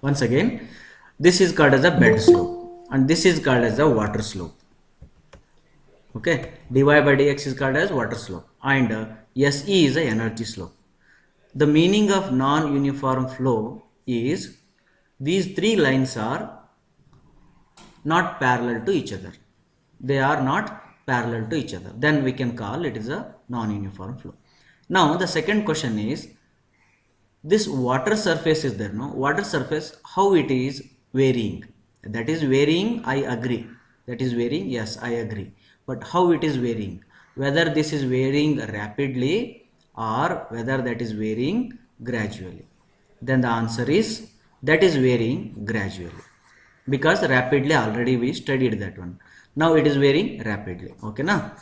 Once again, this is called as a bed slope and this is called as a water slope. Okay, dy by dx is called as water slope and Se is a energy slope. The meaning of non-uniform flow is these three lines are not parallel to each other. They are not parallel to each other. Then we can call it is a non-uniform flow. Now the second question is, this water surface is there, no? Water surface, how it is varying? That is varying, I agree. That is varying, yes, I agree. But how it is varying? Whether this is varying rapidly or whether that is varying gradually. Then the answer is that is varying gradually. Because rapidly already we studied that one. Now it is varying rapidly. Okay, now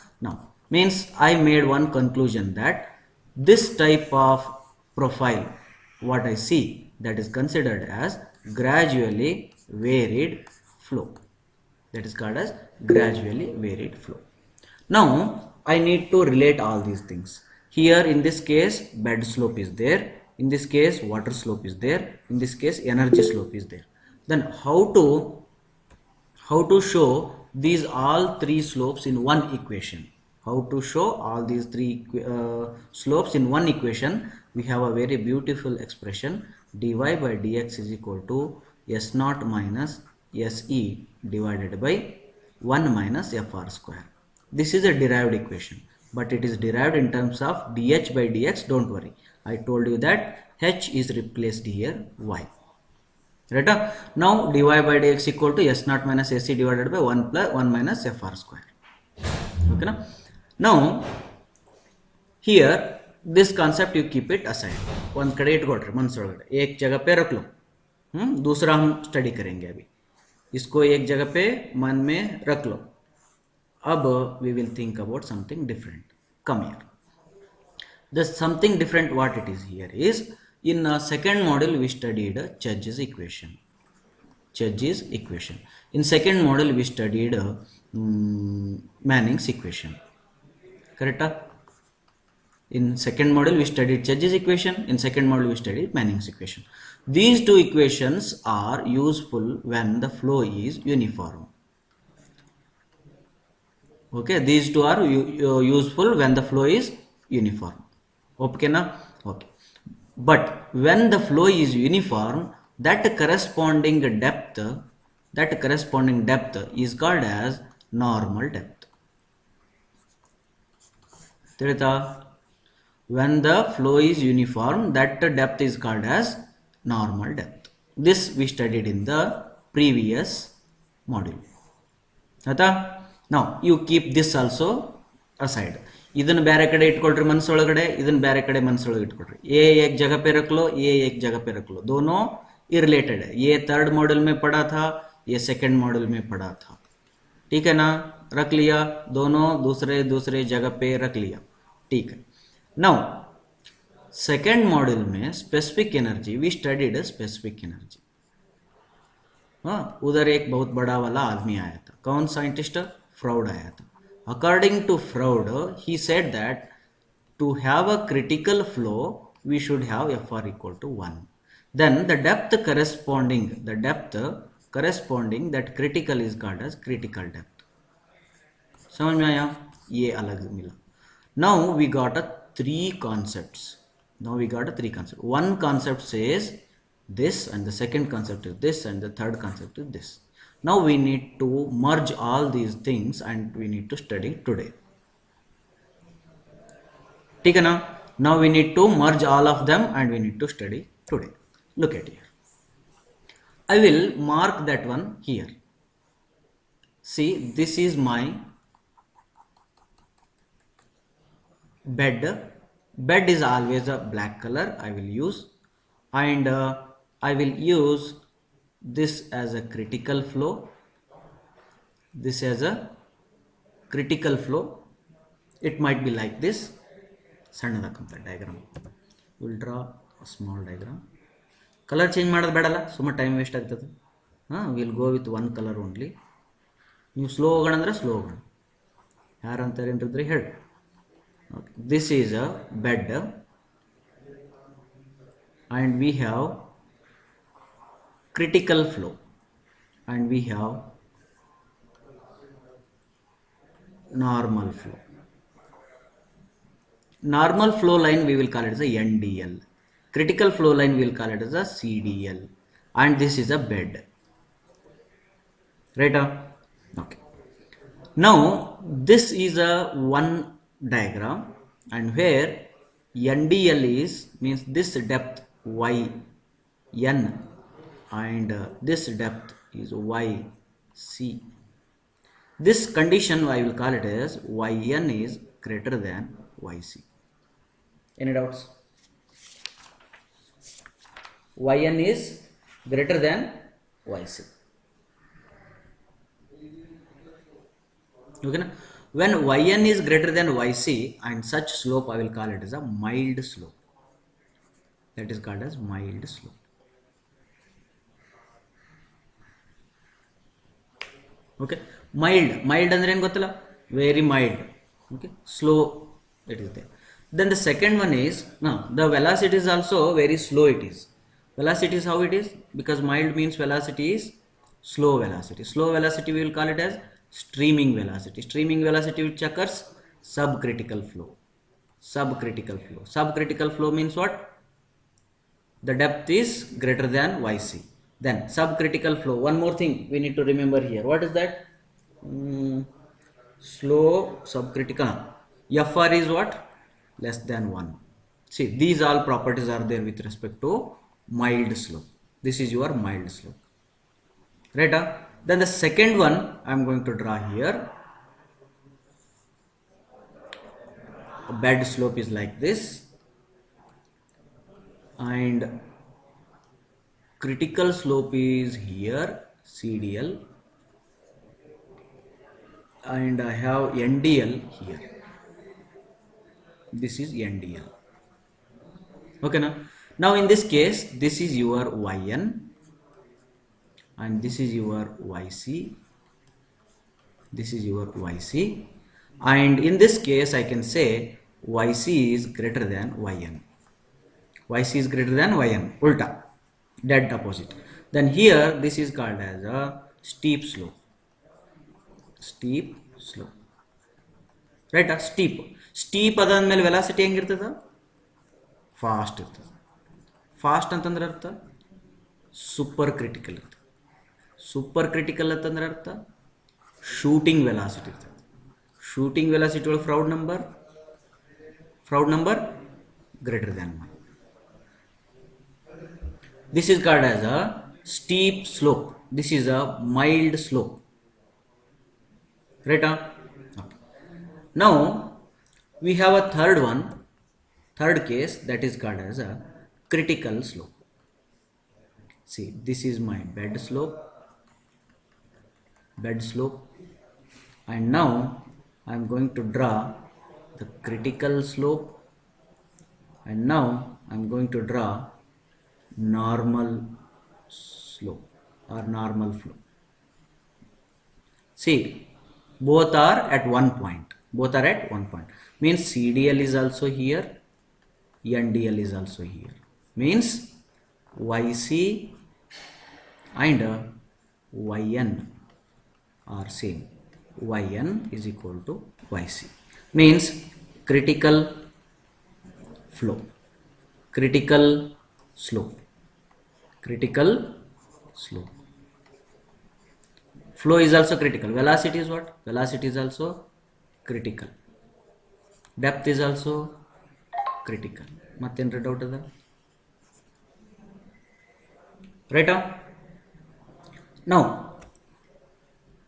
means I made one conclusion that this type of profile what I see, that is considered as gradually varied flow. That is called as gradually varied flow. Now I need to relate all these things. Here in this case bed slope is there, in this case water slope is there, in this case energy slope is there. Then how to show these all three slopes in one equation? How to show all these three slopes in one equation? We have a very beautiful expression, dy by dx is equal to s naught minus se divided by 1 minus fr square. This is a derived equation, but it is derived in terms of dh by dx. Don't worry, I told you that h is replaced here, y. Right? Now dy by dx equal to s naught minus ac divided by 1 plus 1 minus fr square. Okay, now here this concept you keep it aside. one कड़े इट्कोट्रे मनसोळगಡೆ एक जगह पे रख लो. दूसरा हम study करेंगे अभी. इसको एक जगह पे मन में रख लो. अब we will think about something different. Come here. The something different what it is here is, in second model we studied Church's equation. Church's equation. In second model we studied Manning's equation. Correct? In second model we studied Church's equation. In second model we studied Manning's equation. These two equations are useful when the flow is uniform. Okay, these two are useful when the flow is uniform. Okay, na? Okay. But when the flow is uniform, that corresponding depth is called as normal depth. When the flow is uniform, that depth is called as normal depth. This we studied in the previous module. Now you keep this also aside. ಇದನ್ನು ಬೇರೆ ಕಡೆ इट्कोट्रे मनसोळगಡೆ, ಇದನ್ನು ಬೇರೆ ಕಡೆ मनसोळगे इट्कोट्रे. ये एक जगह पे रख लो, ये एक जगह पे रख लो. दोनों इरिलेटेड है. ये थर्ड मॉडल में पढ़ा था, ये सेकंड मॉडल में पढ़ा था. ठीक है ना? रख लिया. दोनों दूसरे दूसरे जगह पे रख लिया. ठीक है. नाउ सेकंड मॉडल में specific energy we studied specific energy. हाँ, उधर एक बहुत बड़ा वाला आदमी आया था. कौन साइंटिस्ट? फ्राउड आया था. According to Freud, he said that to have a critical flow, we should have Fr equal to 1. Then the depth corresponding that critical is called as critical depth. समझ में आया? ये अलग मिला. Now we got three concepts. One concept says this, and the second concept is this, and the third concept is this. Now we need to merge all these things and we need to study today. ठीक है ना? Now we need to merge all of them and we need to study today. Look at here. I will mark that one here. See, this is my bed. Bed is always a black color I will use, and I will use this as a critical flow, this as a critical flow. It might be like this. ಸಣ್ಣದಾಕಂತ diagram. Will draw small diagram. Colour change ಮಾಡೋದು ಬೇಡಲ್ಲ, ಸುಮ್ಮನೆ time waste ಆಗ್ತದೆ. Will go with one colour only. ನೀವು slow ಹೋಗೋಣ ಅಂದರೆ slow ಹೋಗೋಣ. ಯಾರಂತಾರೆ ಏನ್ರಿದ್ರಿ ಹೇಳಿ. Okay, this is a bed and we have critical flow, and we have normal flow. Normal flow line we will call it as a NDL. Critical flow line we will call it as a CDL, and this is a bed. Right? Okay. Now this is a one diagram, and where NDL is means this depth y n, and this depth is y c. This condition I will call it as yn is greater than yc. Any doubts? Yn is greater than yc. Okay, na? When yn is greater than yc, and such slope I will call it as a mild slope. That is called as mild slope. Okay, mild andre ಏನು ಗೊತ್ತಲ್ಲ, very mild. Okay, slow it is there. Then the second one is, now the velocity is also very slow. It is velocity is how it is, because mild means velocity is slow velocity. Slow velocity we will call it as streaming velocity. Streaming velocity which occurs subcritical flow. Subcritical flow means what? The depth is greater than yc. Then subcritical flow, one more thing we need to remember here. What is that? Slow subcritical. Fr is what? Less than 1. See, these all properties are there with respect to mild slope. This is your mild slope. Right? Then the second one I am going to draw here. A bed slope is like this, and critical slope is here, CDL, and I have NDL here. This is NDL. Okay, now in this case, this is your yn, and this is your yc. This is your yc, and in this case I can say yc is greater than yn. Yc is greater than yn, ulta, dead opposite. Then here this is called as a steep slope. Steep slope. Right? Steep ಅದಾದ್ಮೇಲೆ velocity ಹೆಂಗಿರ್ತದ? Fast ಇರ್ತದೆ. Fast ಅಂತಂದ್ರೆ ಅರ್ಥ super critical ಇರ್ತದೆ. Super critical ಅಂತಂದ್ರೆ ಅರ್ಥ shooting velocity ಇರ್ತದೆ. Shooting velocity ಒಳಗೆ fraud number greater than 1. This is called as a steep slope. This is a mild slope. Right? Okay. Now we have a third case, that is called as a critical slope. See, this is my bed slope, and now I am going to draw the critical slope, and now I am going to draw normal slope or normal flow. See, both are at one point. Means CDL is also here, NDL is also here. Means YC and YN are same. YN is equal to YC. Means critical flow, critical slope. Flow is also critical. Velocity is what? Velocity is also critical. Depth is also critical. Mattendra doubt ada? Right? Now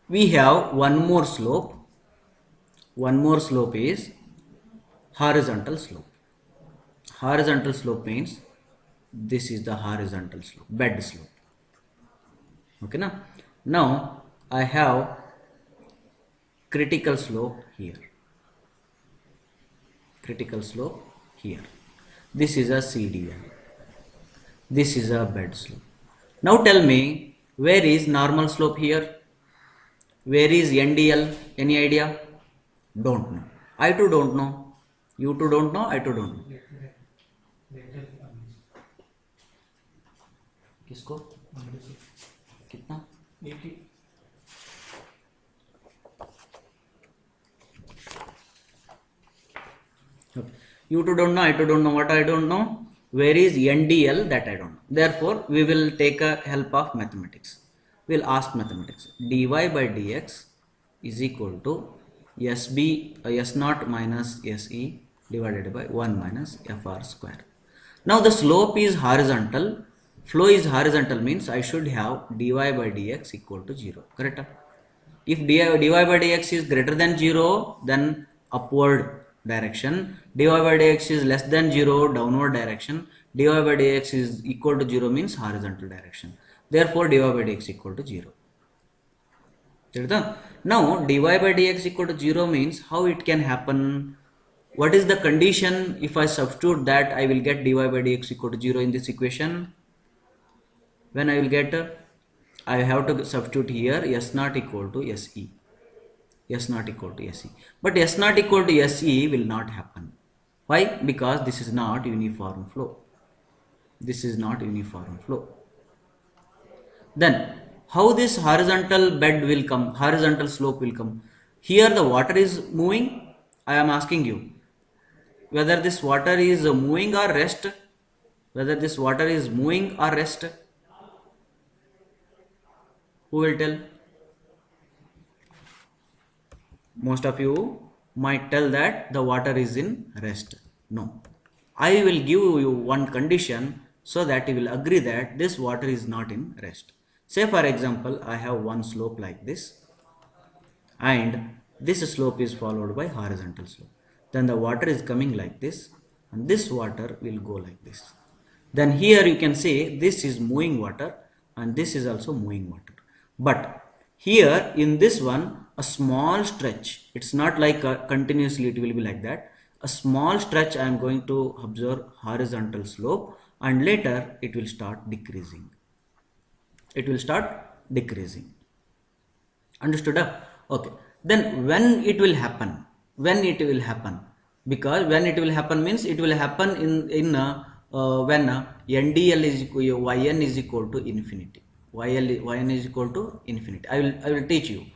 we have one more slope. One more slope is horizontal slope. Horizontal slope means this is the horizontal slope, bed slope. Okay, now I have critical slope here. This is a CDL. This is a bed slope. Now tell me, where is normal slope here? Where is NDL? Any idea? Don't know. I too don't know. You too don't know. I too don't know. किसको कितना एक ही Okay. You two don't know, I two don't know. What I don't know? Where is NDL? That I don't know. Therefore, we will take a help of mathematics. We will ask mathematics. dy by dx is equal to S naught minus SE divided by 1 minus FR square. Now the slope is horizontal. Flow is horizontal means I should have dy by dx equal to 0. Correct? If dy by dx is greater than 0, then upward direction. Dy by dx is less than 0, downward direction. Dy by dx is equal to 0 means horizontal direction. Therefore, dy by dx equal to 0. Now, dy by dx equal to 0 means how it can happen? What is the condition? If I substitute that, I will get dy by dx equal to 0 in this equation. When I will get, I have to substitute here S naught equal to SE. S not equal to SE. But S not equal to SE will not happen. Why? Because this is not uniform flow. This is not uniform flow. Then how this horizontal bed will come, horizontal slope will come? Here the water is moving. I am asking you whether this water is moving or rest. Whether this water is moving or rest. Who will tell? Most of you might tell that the water is in rest. No. I will give you one condition so that you will agree that this water is not in rest. Say for example, I have one slope like this and this slope is followed by horizontal slope. Then the water is coming like this and this water will go like this. Then here you can say this is moving water and this is also moving water. But here in this one, a small stretch, it's not like continuously it will be like that. A small stretch I am going to observe horizontal slope and later it will start decreasing. It will start decreasing. Understood? Okay. Then when it will happen? When it will happen? Because when it will happen means it will happen when NDL is equal, Yn is equal to infinity. Yn is equal to infinity. I will teach you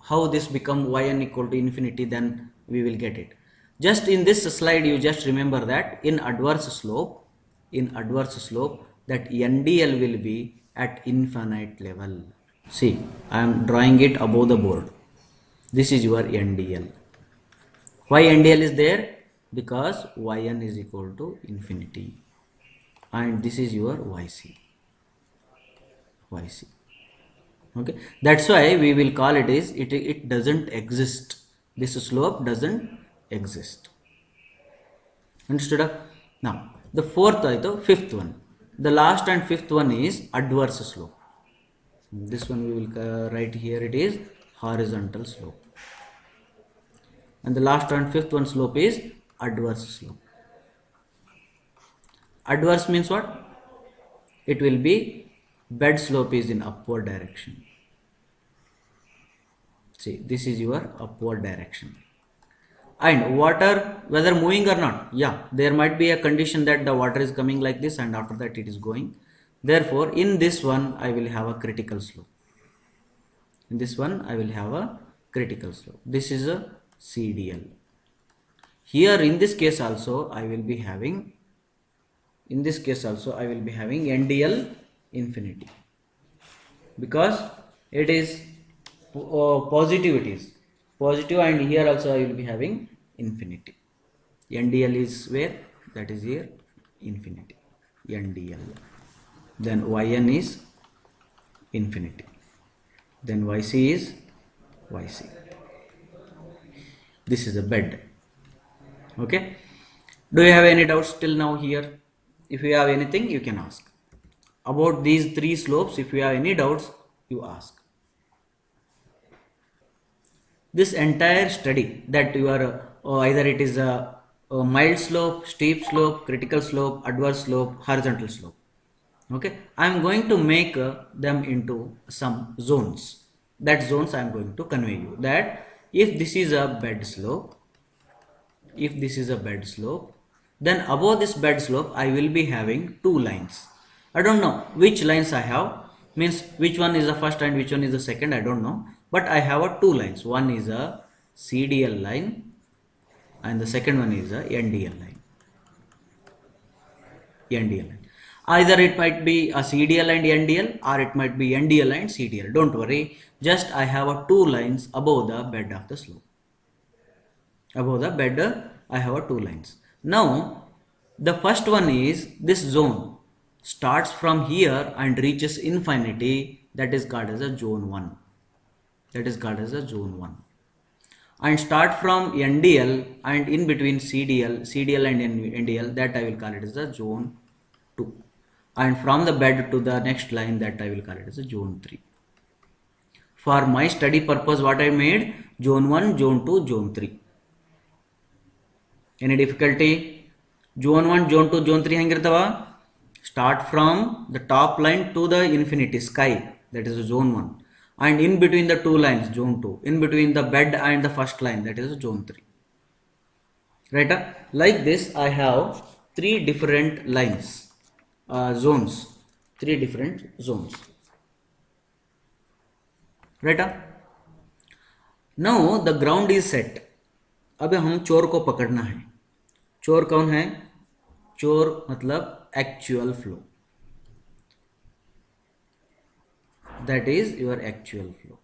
how this become Yn equal to infinity. Then we will get it. Just in this slide, you just remember that in adverse slope, that NDL will be at infinite level. See, I am drawing it above the board. This is your NDL. Why NDL is there? Because Yn is equal to infinity. And this is your YC. Okay. That's why we will call it is, it doesn't exist. This slope doesn't exist. Understood? Now, the fifth one. The last and fifth one is adverse slope. This one we will write here, it is horizontal slope. And the last and fifth one slope is adverse slope. Adverse means what? It will be bed slope is in upward direction. See, this is your upward direction. And water, whether moving or not, yeah, there might be a condition that the water is coming like this and after that it is going. Therefore, in this one, I will have a critical slope. In this one, I will have a critical slope. This is a CDL. Here in this case also, I will be having NDL infinity. Because it is positive, it is positive, and here also I will be having infinity. NDL is where? That is here, infinity. NDL. Then Yn is infinity. Then Yc is Yc. This is a bed. Okay. Do you have any doubts till now here? If you have anything, you can ask. About these three slopes, if you have any doubts, you ask. This entire study that you are either it is a mild slope, steep slope, critical slope, adverse slope, horizontal slope. Okay, I am going to make them into some zones. That zones I am going to convey you that if this is a bed slope, then above this bed slope I will be having two lines. I don't know which lines I have, means which one is the first and which one is the second, I don't know. But I have a two lines. One is a CDL line and the second one is a NDL line. NDL line. Either it might be a CDL and NDL or it might be NDL and CDL. Don't worry. Just I have a two lines above the bed of the slope. Above the bed, I have a two lines. Now, the first one is this zone starts from here and reaches infinity. That is called as a zone 1. That is called as a zone 1. And start from NDL and in between CDL and NDL, that I will call it as a zone 2. And from the bed to the next line, that I will call it as a zone 3. For my study purpose, what I made? Zone 1, zone 2, zone 3. Any difficulty? Zone 1, zone 2, zone 3 hangirtava? Start from the top line to the infinity sky, that is zone 1, and in between the two lines zone 2, in between the bed and the first line, that is zone 3. Right? Like this I have three different lines, zones, three different zones. Right? Now the ground is set. अब हम चोर को पकड़ना है. चोर कौन है? चोर मतलब actual flow. That is your actual flow.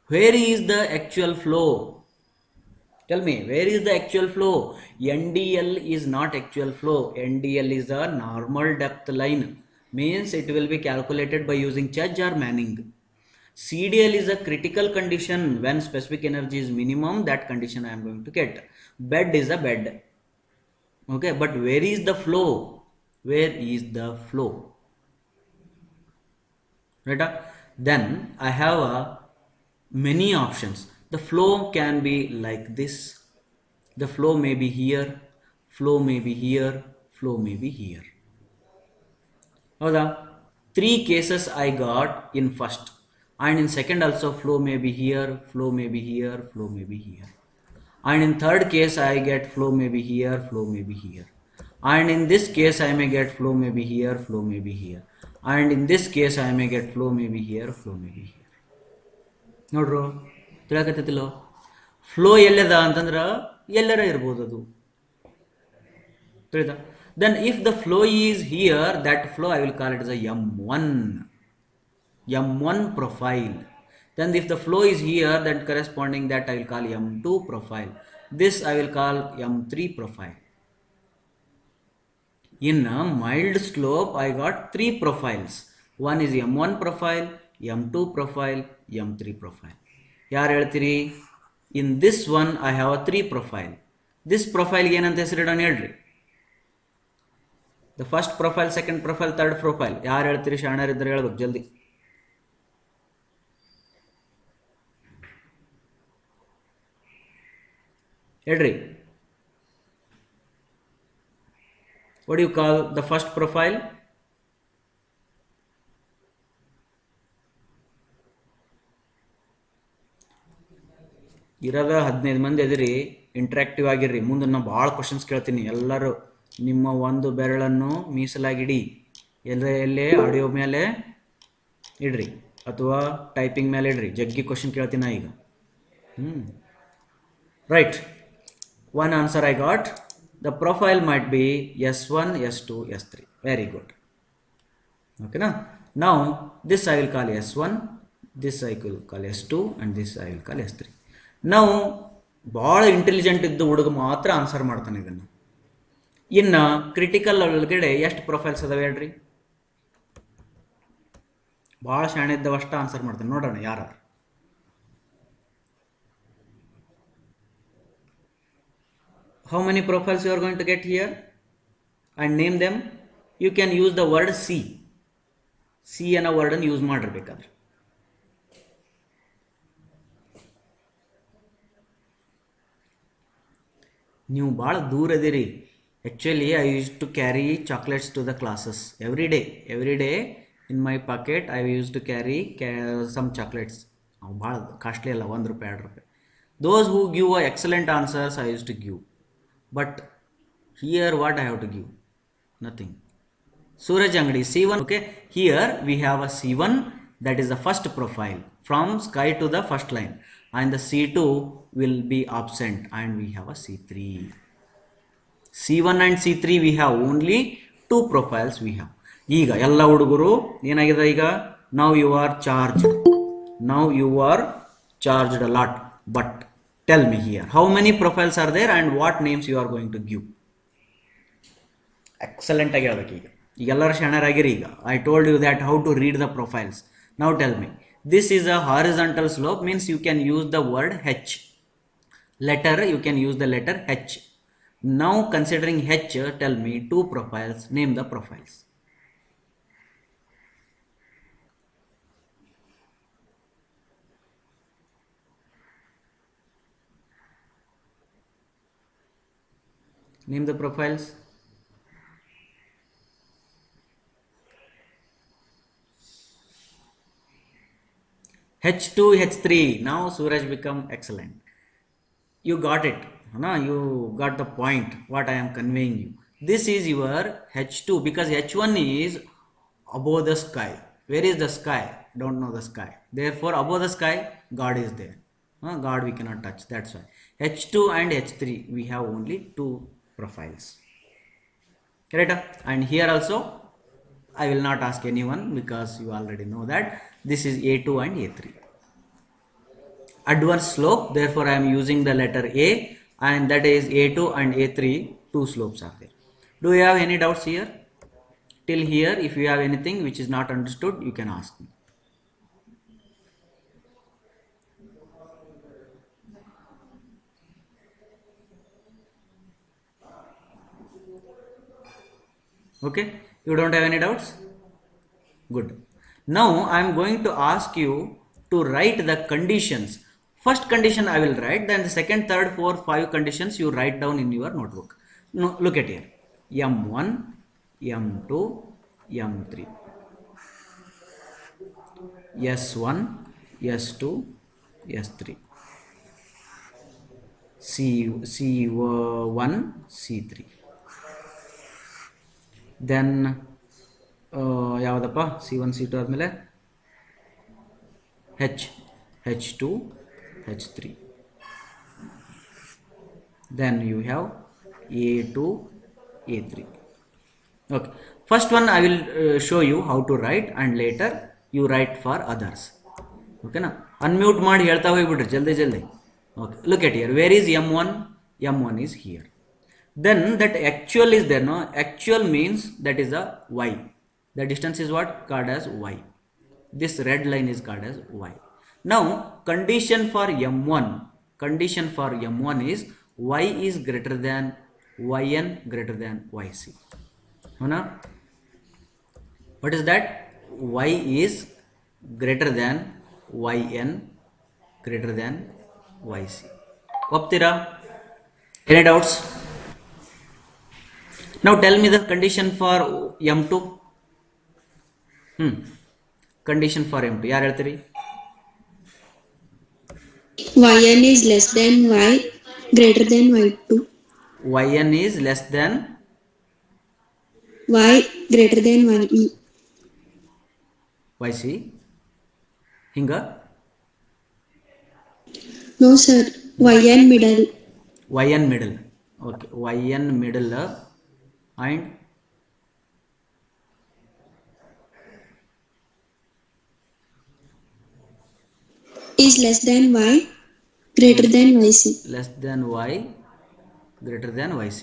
Where is the actual flow? Tell me, where is the actual flow? NDL is not actual flow. NDL is a normal depth line. Means it will be calculated by using Chudge or Manning. CDL is a critical condition when specific energy is minimum. That condition I am going to get. Bed is a bed. Okay, but where is the flow? Where is the flow? Right? Then I have many options. The flow can be like this. The flow may be here, flow may be here, flow may be here. Howda? Three cases I got in first, and in second also flow may be here, flow may be here, flow may be here. And in third case I get flow may be here, flow may be here. And in this case I may get flow may be here, flow may be here. And in this case I may get flow may be here, flow may be here. ನೋಡ್ರು ತಿಳಕತ್ತಿಲ್ಲೋ? Flow ಎಲ್ಲದ ಅಂತಂದ್ರೆ ಎಲ್ಲರ ಇರ್ಬೋದು ಅದು. ತಿಳಿದ? Then if the flow is here, that flow I will call it as a M1 profile. Then if the flow is here, then corresponding that I will call M2 profile. This I will call M3 profile. In a mild slope I got three profiles. One is M1 profile, M2 profile, M3 profile. ಯಾರು ಹೇಳ್ತೀರಿ? In this one I have a three profile. This profile ಏನಂತ ಹೆಸರಿಡೋಣ ಹೇಳ್ರಿ? The first profile, second profile, third profile. ಯಾರು ಹೇಳ್ತೀರಿ? ಶಾಣರಿದ್ರೆ ಹೇಳ್ಬೇಕು ಜಲ್ದಿ. ಹೇಳ್ರಿ. What do you call the first profile? ಇರೋದ 15 ಮಂದಿ ಅದಿರಿ, ಇಂಟ್ರಾಕ್ಟಿವ್ ಆಗಿರ್ರಿ. ಮುಂದೆ ನಾನು ಭಾಳ ಕ್ವಶನ್ಸ್ ಕೇಳ್ತೀನಿ. ಎಲ್ಲರೂ ನಿಮ್ಮ ಒಂದು ಬೆರಳನ್ನು ಮೀಸಲಾಗಿಡಿ. ಎಲ್ಲೇ ಆಡಿಯೋ ಮೇಲೆ ಇಡ್ರಿ ಅಥವಾ ಟೈಪಿಂಗ್ ಮೇಲೆ ಇಡ್ರಿ. ಜಗ್ಗಿ ಕ್ವಶನ್ ಕೇಳ್ತೀನಿ ಈಗ. Right, one answer I got. The profile might be S1, S2, S3. Very good. Okay, now this I will call S1, this I will call S2, and this I will call S3. Now ಭಾಳ intelligent ಇದ್ದು ಹುಡುಗ ಮಾತ್ರ answer ಮಾಡ್ತಾನೆ ಇದನ್ನು. ಇನ್ನು critical ಒಳಗಡೆ ಎಷ್ಟು profiles ಅದಾವೆ ಹೇಳ್ರಿ? ಭಾಳ ಶಾಣೆ ಇದ್ದವ ಅಷ್ಟು ಆನ್ಸರ್ ಮಾಡ್ತಾನೆ. ನೋಡೋಣ ಯಾರು. How many profiles you are going to get here and name them? You can use the word C. C ಅನ್ನೋ ವರ್ಡನ್ನು ಯೂಸ್ ಮಾಡಿರ್ಬೇಕಾದ್ರೆ. ನೀವು ಭಾಳ ದೂರ ಅದಿರಿ. Actually I use to carry chocolates to the classes every day. In my pocket I use to carry some chocolates. ಅವು ಭಾಳ costly ಅಲ್ಲ, ₹1 ₹2. Those who give excellent answers I used to give. But here what I have to give? Nothing. Suraj Angadi, C1. Okay, here we have a C1, that is the first profile from sky to the first line, and the C2 will be absent, and we have a C3. C1 and C3 we have only two profiles we have. ಈಗ ಎಲ್ಲ ಹುಡುಗರು ಏನಾಗಿದೆ ಈಗ, now you are charged, now you are charged a lot, but tell me here how many profiles are there and what names you are going to give. Excellent ಆಗಿ ಹೇಳ್ಬೇಕು. ಈಗ ಎಲ್ಲರೂ ಶಣರಾಗಿರಿ. ಈಗ I told you that how to read the profiles. Now tell me, this is a horizontal slope, means you can use the word H letter, you can use the letter H. Now considering H, tell me two profiles, name the profiles. Name the profiles. H2, H3. Now Suraj become excellent. You got it. No, you got the point what I am conveying you. This is your H2 because H1 is above the sky. Where is the sky? Don't know the sky. Therefore above the sky God is there. God we cannot touch. That's why H2 and H3 we have only two profiles. Correct? And here also I will not ask anyone because you already know that this is A2 and A3. Adverse slope, therefore I am using the letter A, and that is A2 and A3, two slopes are there. Do you have any doubts here? Till here, if you have anything which is not understood, you can ask me. Okay, you don't have any doubts? Good. Now I am going to ask you to write the conditions. First condition I will write, then the second, third, fourth, five conditions you write down in your notebook. No, look at here. M1, M2, M3. S1, S2, S3, C1, C3. Then ಯಾವುದಪ್ಪ C1 C2 ಆದಮೇಲೆ H2 H3. Then you have A2 A3. Okay, first one I will show you how to write, and later you write for others. Okay na, unmute ಮಾಡಿ ಹೇಳ್ತಾ ಹೋಗ್ಬಿಡ್ರಿ ಜಲ್ದಿ ಜಲ್ದಿ. Okay, look at here, where is M1? M1 is here. Then that actual is there, no? Actual means that is a Y. The distance is what? Called as Y. This red line is called as Y. Now condition for M1, condition for M1 is Y is greater than Yn greater than Yc. Hona? What is that? Y is greater than Yn greater than Yc. ಒಪ್ತೀರಾ? Any doubts? Now tell me the condition for M2. Condition for M2 ಯಾರು ಹೇಳ್ತೀರಿ? Yn is less than y greater than y2. Yn is less than Y greater than ye. Yc. ಹಿಂಗ? No sir, yn middle. Yn middle. Okay, Yn middle and Is less than y greater than yc. Less than Y greater than Yc.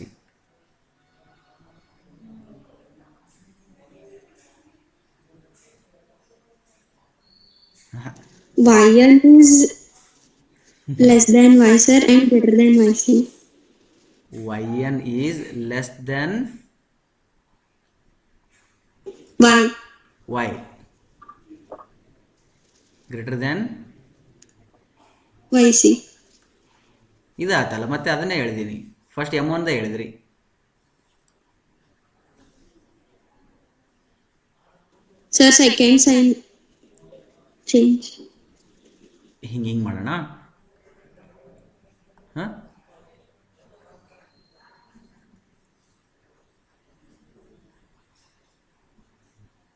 Yn is less than y sir and greater than yc. Yn is less than Y Y greater than yc. ಇದಾತಲ್ಲ, ಮತ್ತೆ ಅದನ್ನೇ ಹೇಳಿದ್ದೀನಿ. First M1 ಹೇಳಿದ್ರಿ. Sir second sign change. ಹಿಂಗೆ ಮಾಡೋಣ. ಹಾಂ,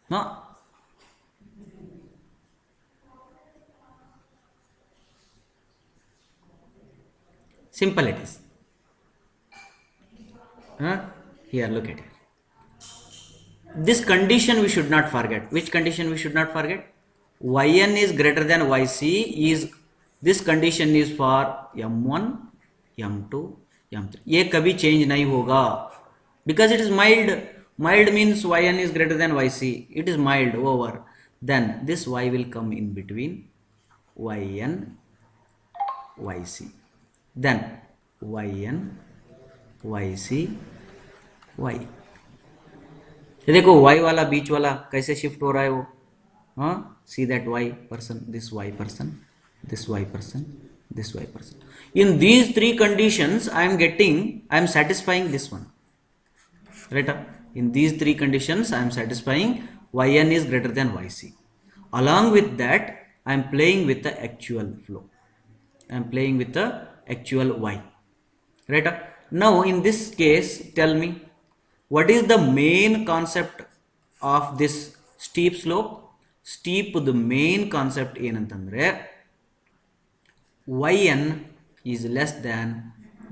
No. Simple it is. Here, look at it. This condition we should not forget. Which condition we should not forget? Yn is greater than Yc is, this condition is for m1, m2, m3. ये कभी change नहीं होगा because it is mild. Mild means Yn is greater than Yc. It is mild over. Then this y will come in between Yn, Yc. Then Yn, Yc, y. ये देखो y वाला बीच वाला कैसे shift हो रहा है वो, हाँ, see that y person, this y person, this y person, this y person. In these three conditions I am satisfying this one, right? In these three conditions I am satisfying Yn is greater than Yc. Along with that I am playing with the actual flow, I am playing with the actual y, right? Now in this case tell me, what is the main concept of this steep slope? Steep, the main concept ಏನಂತಂದ್ರೆ yn is less than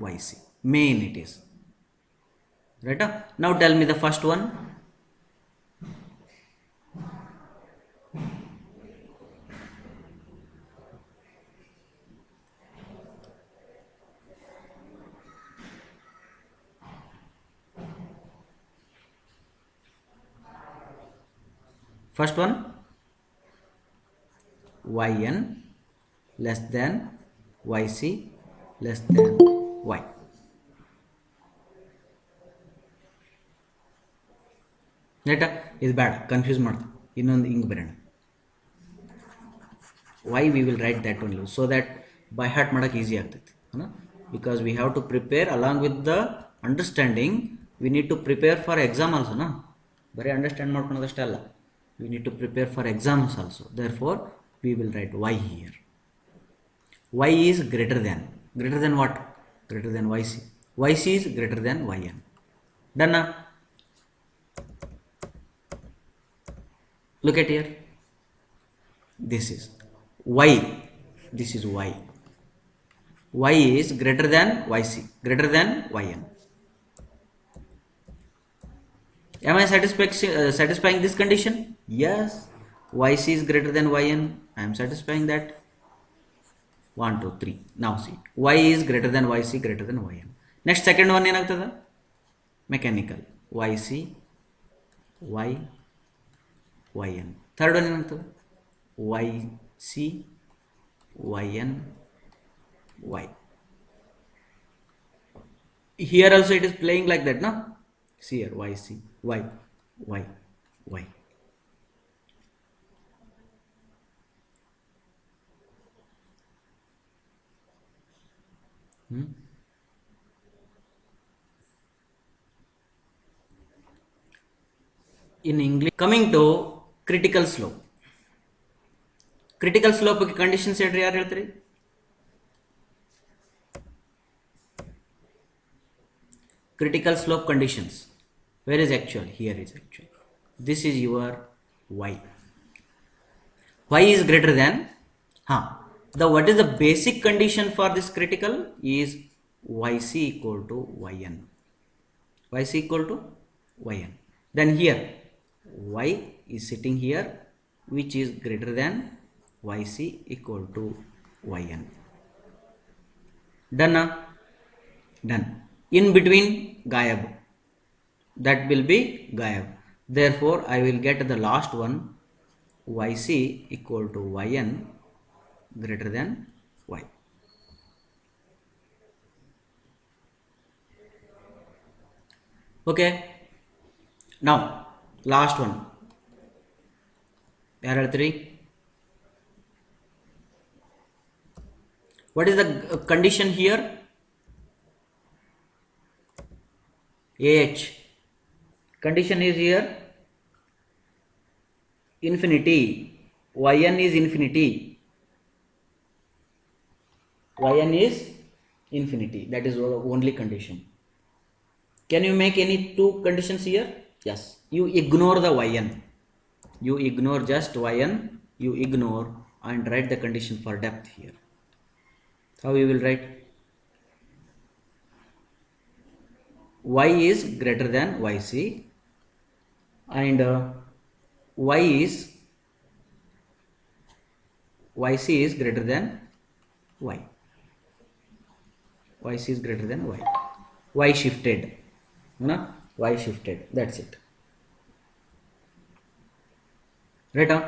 yc. Main it is, right? Now tell me the first one. First one, yn less than yc less than y. Right? Is bad, confuse ಮಾಡ್ತಾ ಇನ್ನೊಂದು ಹಿಂಗೆ ಬರೋಣ. Why we will write that only so that by heart ಮಾಡಕ್ಕೆ easy ಆಗ್ತೈತಿ, because we have to prepare along with the understanding. We need to prepare for exam also, na ಬರೀ understand ಮಾಡ್ಕೊಳೋದಷ್ಟೇ ಅಲ್ಲ, we need to prepare for exams also. Therefore we will write y here. Y is greater than what? Greater than yc. Yc is greater than yn. Done. Look at here, this is y, this is y. Y is greater than yc, greater than yn. Am I satisfying this condition? Yes. Yc is greater than yn. I am satisfying that. 1 2 3. Now see, y is greater than yc greater than yn. Next second one ಏನಾಗ್ತದ? Mechanical. yc y yn. Third one ಏನಾಗ್ತದ? yc yn y. Here also it is playing like that, no? See here, yc y y. In English, coming to critical slope. Critical slope conditions ಯಾರು ಹೇಳ್ತೀರಿ? Critical slope conditions. Where is actual? Here is actual. This is your y. Y is greater than, what is the basic condition for this critical is yc equal to yn. Yc equal to yn. Then here y is sitting here, which is greater than yc equal to yn. Done. Done. In between gayab, that will be gayab. Therefore I will get the last one, yc equal to yn greater than y. Okay. Now last one, there are three. What is the condition here? Condition is here infinity. Yn is infinity. Yn is infinity. That is only condition. Can you make any two conditions here? Yes. You ignore the yn. You ignore just yn, you ignore and write the condition for depth here. How you will write? Y is greater than yc and y is yc is greater than y. Yc is greater than y. Y shifted, no? Y shifted. That's it. Right on.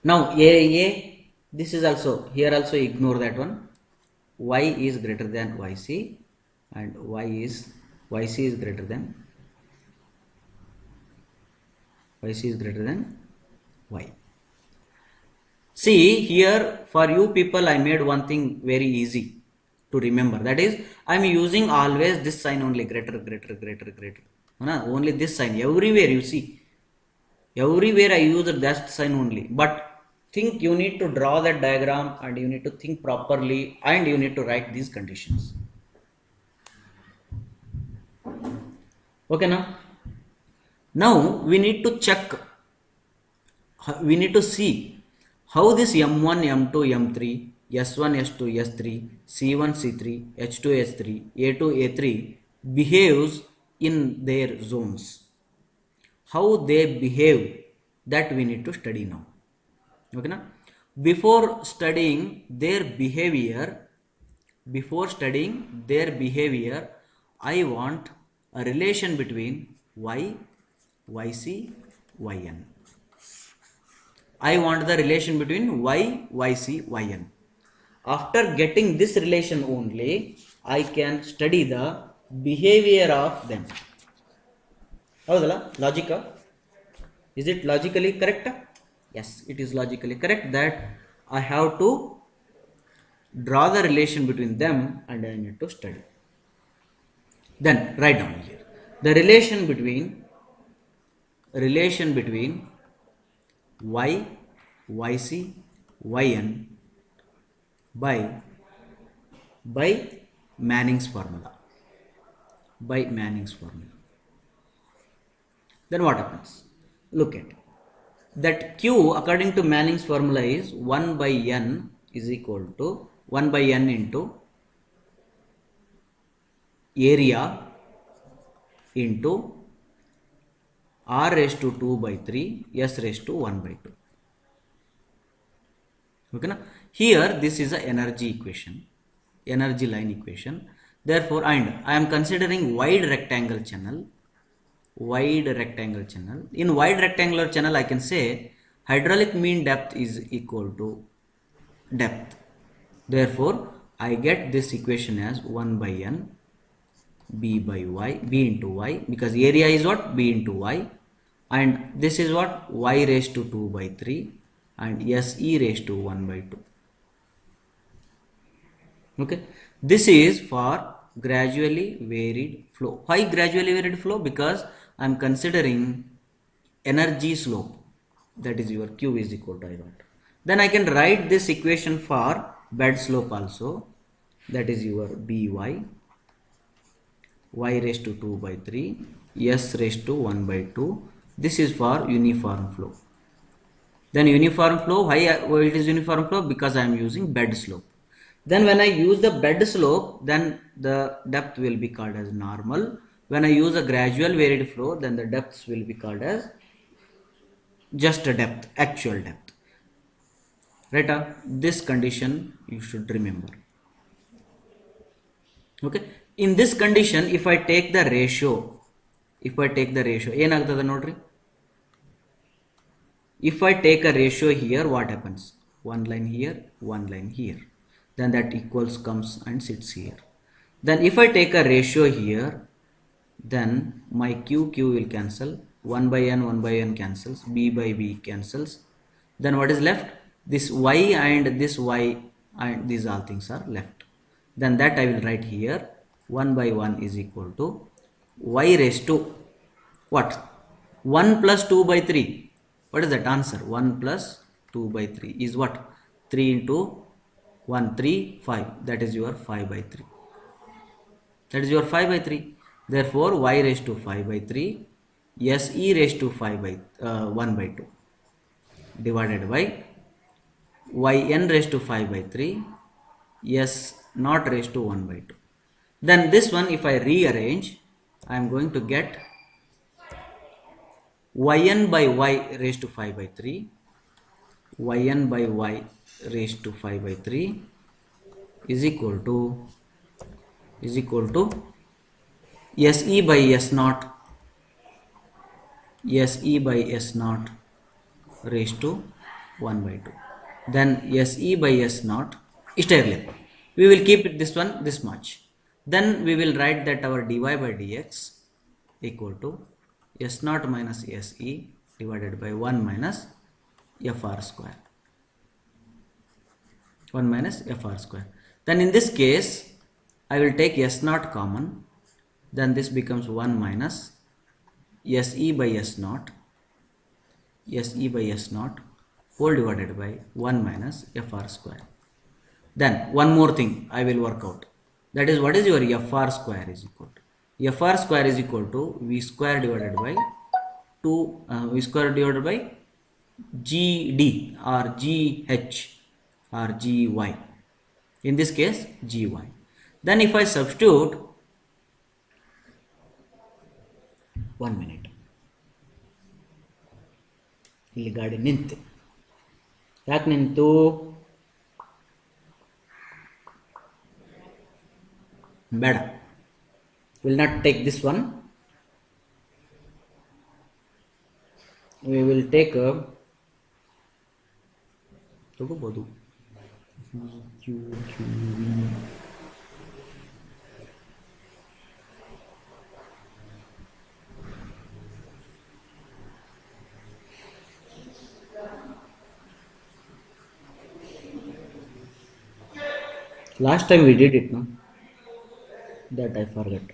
Now a this is also here, also ignore that one. Y is greater than yc and yc is greater than y. See here, for you people I made one thing very easy to remember, that is I am using always this sign only, greater. Only this sign everywhere, you see, everywhere I use that sign only. But think, you need to draw that diagram and you need to think properly and you need to write these conditions. Okay, now we need to check, we need to see how this m1 m2 m3 s1 s2 s3 c1 c3 h2 h3 a2 a3 behaves in their zones. How they behave, that we need to study now. Okay, na? Before studying their behavior, I want a relation between y, yc, yn. I want the relation between y, yc, yn. After getting this relation only, I can study the behavior of them. Howdala? Logic? Is it logically correct? Yes, it is logically correct that I have to draw the relation between them and I need to study. Then write down here the relation between y, yc, yn by Manning's formula. Then what happens? Look at that. Q according to Manning's formula is 1 by n is equal to 1 by n into area into r raised to 2 by 3 s raised to 1 by 2. Okay, na? Here this is a energy equation, energy line equation. Therefore, and I am considering wide rectangle channel. In wide rectangular channel, I can say hydraulic mean depth is equal to depth. Therefore, I get this equation as 1 by n b by y, b into y, because area is what? B into y, and this is what? Y raised to 2 by 3 and se raised to 1 by 2. Okay, this is for gradually varied flow. Why gradually varied flow? Because I am considering energy slope, that is your q is equal to I dot. Then I can write this equation for bed slope also, that is your by y raised to 2 by 3 s raised to 1 by 2. This is for uniform flow. Then uniform flow, why it is uniform flow? Because I am using bed slope. Then when I use the bed slope, then the depth will be called as normal. When I use a gradual varied flow, then the depths will be called as just a depth, actual depth. Right? This condition you should remember. Okay, in this condition, if I take the ratio, ಏನಾಗ್ತದೆ ನೋಡ್ರಿ? If I take a ratio here, what happens? One line here, one line here. Then that equals comes and sits here. Then if I take a ratio here, then my q will cancel. 1 by n cancels. B by b cancels. Then what is left? This y and this y and these all things are left. Then that I will write here. 1 by 1 is equal to y raised to what? 1 plus 2 by 3. What is that answer? 1 plus 2 by 3 is what? 3 into 1, 3, 5. That is your 5 by 3. That is your 5 by 3. Therefore, y raised to 5 by 3, se raised to 1 by 2. divided by yn raised to 5 by 3 s naught raised to 1 by 2. Then this one, if I rearrange, I am going to get yn by y raised to 5 by 3, yn by y raised to 5 by 3 is equal to se by s naught, se by s naught raised to 1 by 2. Then se by s naught stair lip, we will keep it this one this much. Then we will write that our dy by dx equal to s naught minus se divided by 1 minus fr square, 1 minus fr square. Then in this case I will take s naught common, then this becomes 1 minus se by s naught, se by s naught whole divided by 1 minus fr square. Then one more thing I will work out, that is, what is your fr square is equal to? Fr square is equal to v square divided by 2 v square divided by gd or gh or gy, in this case gy. Then if I substitute, 1 minute, ಇಲ್ಲಿ ಗಾಡಿ ನಿಂತು, ಯಾಕೆ ನಿಂತು? ಬೇಡ, will not take this one, we will take a ತಗೋಬೋದು last time we did it, no? That I forgot.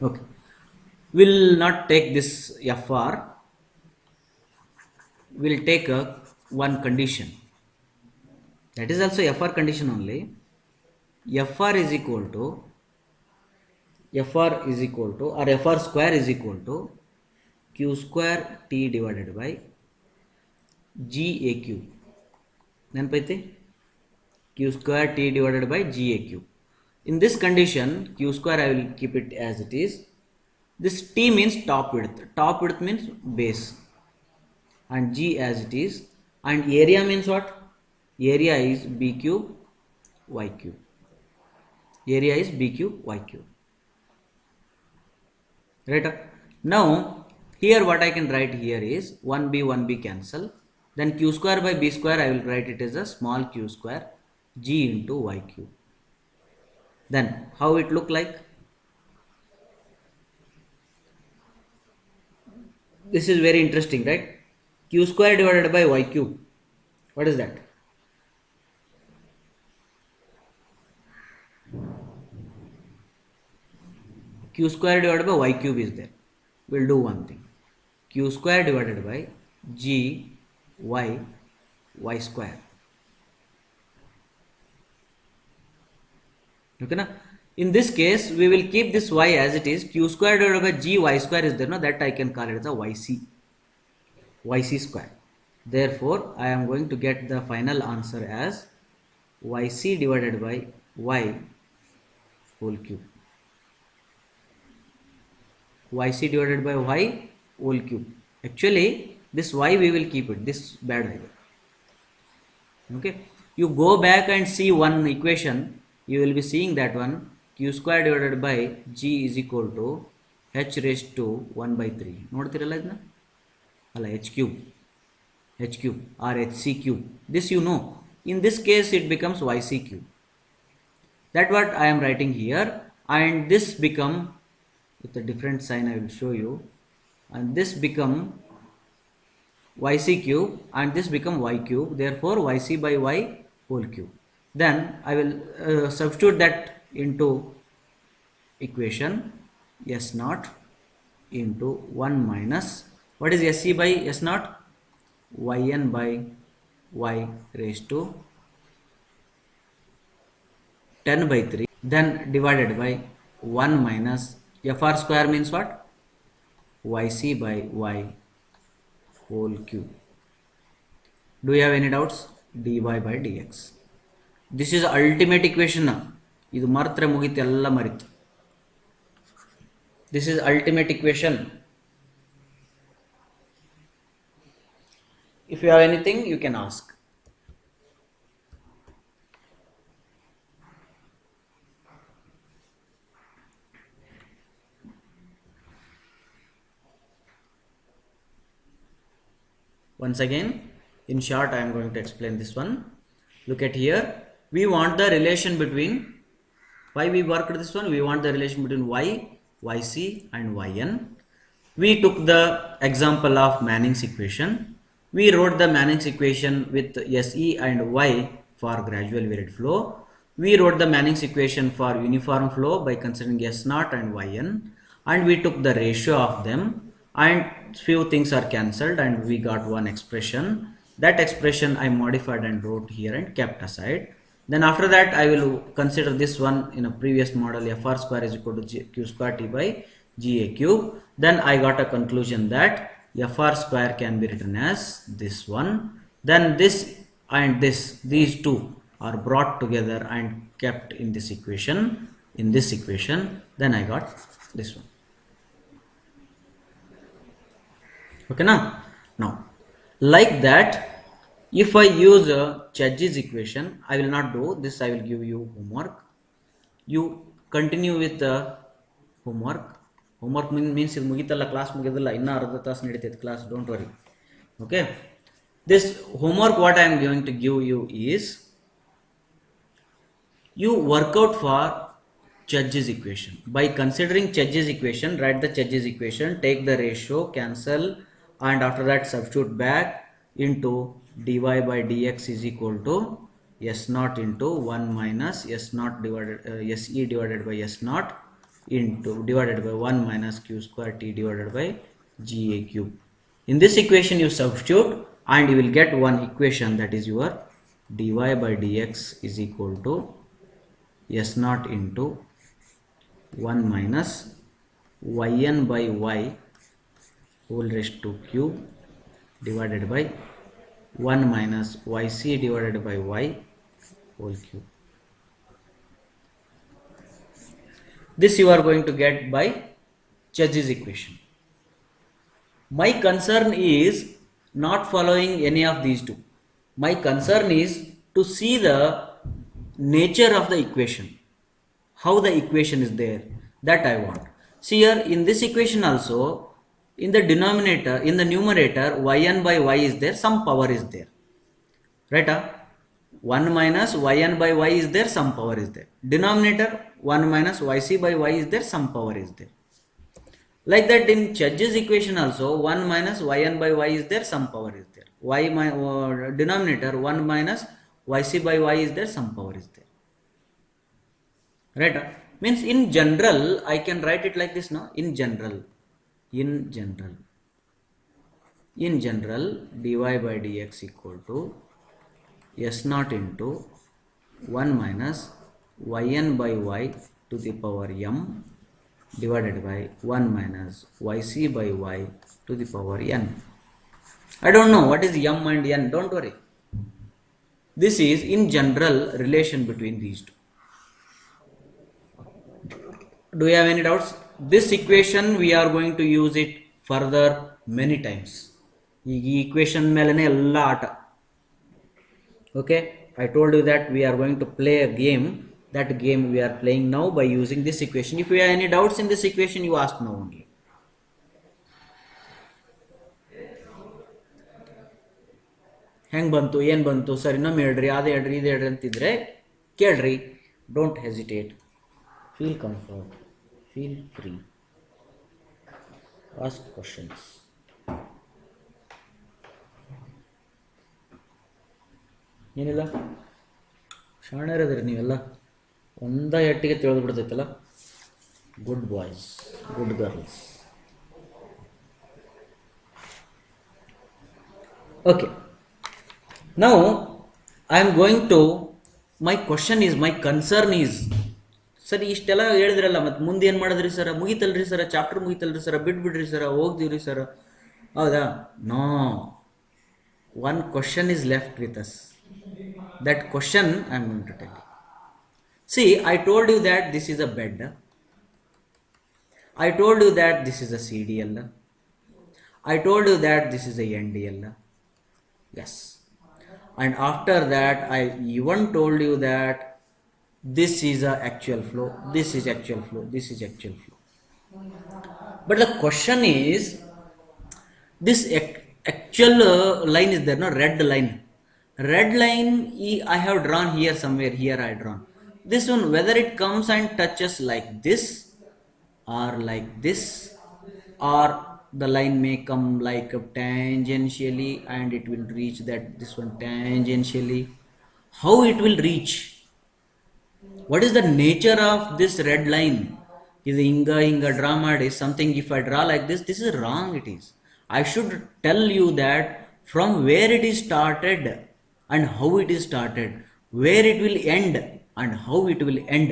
Okay, will not take this fr, will take a one condition, that is also fr condition only. Fr is equal to or fr square is equal to q square t divided by gaq. ನೆನಪೈತಿ? q square t divided by gaq. In this condition, q square I will keep it as it is. This t means top width means base, and g as it is, and area means what? Area is b cube y cube, area is b cube y cube, right? Now here what I can write here is 1b cancel, then q square by b square I will write it as a small q square g into y cube. Then how it look like? This is very interesting, right? Q square divided by y cube, what is that? Q square divided by y cube is there. We'll do one thing, q square divided by g y square. Okay, na? In this case we will keep this y as it is. Q square divided by g y square is there, no? That I can call it as a yc square. Therefore I am going to get the final answer as yc divided by y whole cube, yc divided by y whole cube. Actually this y we will keep it, this bad idea. Okay, you go back and see one equation, you will be seeing that one, q square divided by g is equal to h raised to 1 by 3. ನೋಡ್ತಿರಲ್ಲ ಇದನ್ನ? ಅಲ್ಲ, h cube or hc cube, this you know. In this case it becomes yc cube. That what I am writing here, and this become, with a different sign I will show you, and this become yc cube and this become y cube, therefore yc by y whole cube. Then I will substitute that into equation, s naught into 1 minus, what is sc by s naught? Yn by y raised to 10 by 3 then divided by 1 minus fr square means what? Yc by y whole cube. Do you have any doubts? dy by dx. This is ultimate equation. ಇದು ಮರೆತ್ರೆ ಮುಗಿತು, ಎಲ್ಲ ಮರಿತು. This is ultimate equation. If you have anything, you can ask. Once again, in short, I am going to explain this one. Look at here. We want the relation between, why we worked this one? We want the relation between y, yc and yn. We took the example of Manning's equation. We wrote the Manning's equation with se and y for gradual varied flow. We wrote the Manning's equation for uniform flow by considering s0 and yn, and we took the ratio of them, and few things are cancelled and we got one expression. That expression I modified and wrote here and kept aside. Then after that I will consider this one in a previous model, fr square is equal to q square t by ga cube. Then I got a conclusion that fr square can be written as this one. Then this and this, these two are brought together and kept in this equation. Then I got this one. Okay, now like that, if I use Church's equation, I will not do this. I will give you homework. You continue with the homework. Homework means ಇದು ಮುಗಿತಲ್ಲ, class ಮುಗಿದಿಲ್ಲ, ಇನ್ನೂ ಅರ್ಧ ತಾಸು ನಡೀತೈತೆ class, don't worry. Okay, this homework what I am going to give you is, you work out for Church's equation. By considering Church's equation, write the Church's equation, take the ratio, cancel, and after that substitute back into dy by dx is equal to s0 into 1 minus s0 divided se divided by s0 into divided by 1 minus q square t divided by ga cube. In this equation you substitute and you will get one equation, that is your dy by dx is equal to s0 into 1 minus yn by y whole raised to cube divided by 1 minus yc divided by y whole cube. This you are going to get by Church's equation. My concern is not following any of these two. My concern is to see the nature of the equation, how the equation is there, that I want. See here in this equation also, in the denominator, in the numerator, yn by y is there, some power is there, right? 1 minus yn by y is there, some power is there. Denominator 1 minus yc by y is there, some power is there. Like that in Church's equation also, 1 minus yn by y is there, some power is there. Denominator 1 minus yc by y is there, some power is there, right? Means in general I can write it like this now. In general dy by dx equal to s0 into 1 minus yn by y to the power m divided by 1 minus yc by y to the power n. I don't know what is m and n, don't worry. This is in general relation between these two. Do you have any doubts? This equation we are going to use it further many times. ಈ equation ಮೇಲೆನೆ ಎಲ್ಲ ಆಟ. Okay, I told you that we are going to play a game. That game we are playing now by using this equation. If you have any doubts in this equation, you ask now only. ಹೆಂಗೆ ಬಂತು, ಏನು ಬಂತು, sir ಇನ್ನೊಮ್ಮೆ ಹೇಳ್ರಿ, ಅದೇ ಹೇಳ್ರಿ, ಇದು ಹೇಳ್ರಿ ಅಂತಿದ್ರೆ ಕೇಳ್ರಿ. Don't hesitate, feel comfort, feel free, ask questions. ಏನಿಲ್ಲ, ಶಾಣರದ್ರಿ ನೀವೆಲ್ಲ, ಒಂದ ಎಟ್ಟಿಗೆ ತಿಳಿದು ಬಿಡ್ತೈತಲ್ಲ. Good boys, good girls. Okay, now I am going to, my concern is, sir ಇಷ್ಟೆಲ್ಲ ಹೇಳಿದ್ರಲ್ಲ ಮತ್ತೆ ಮುಂದೆ ಏನು ಮಾಡಿದ್ರಿ ಸರ್? ಮುಗಿತಲ್ರಿ ಸರ್, ಚಾಪ್ಟರ್ ಮುಗಿತಲ್ರಿ ಸರ್, ಬಿಟ್ಬಿಡ್ರಿ ಸರ್, ಹೋಗ್ತೀವ್ರಿ ಸರ್, ಹೌದಾ? No, one question is left with us. That question I am going to tell you. See, I told you that this is a bed. I told you that this is a CDL. I told you that this is a NDL. Yes. And after that, I even told you that this is a actual flow, this is actual flow, this is actual flow. But the question is, this actual line is there, no? Red line. Red line I have drawn here somewhere, here I drawn. This one, whether it comes and touches like this or like this, or the line may come like tangentially and it will reach that this one tangentially. How it will reach? What is the nature of this red line? Is hinga draw ಮಾಡಿ something? If I draw like this is wrong. It is, I should tell you that from where it is started and how it is started, where it will end and how it will end.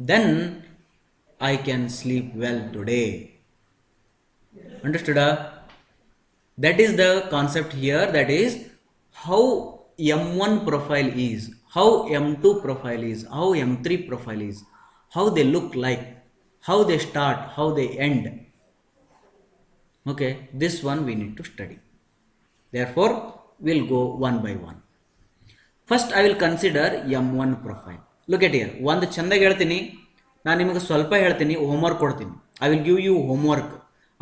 Then I can sleep well today. Understood? That is the concept here. That is how M1 profile is, how M2 profile is, how M3 profile is, how they look like, how they start, how they end. Okay, this one we need to study. Therefore, we'll go one by one. First, I will consider M1 profile. Look at here. ಒಂದು ಚಂದಾಗಿ ಹೇಳ್ತೀನಿ, ನಾನು ನಿಮಗೆ ಸ್ವಲ್ಪ ಹೇಳ್ತೀನಿ, homework ಕೊಡ್ತೀನಿ. I will give you homework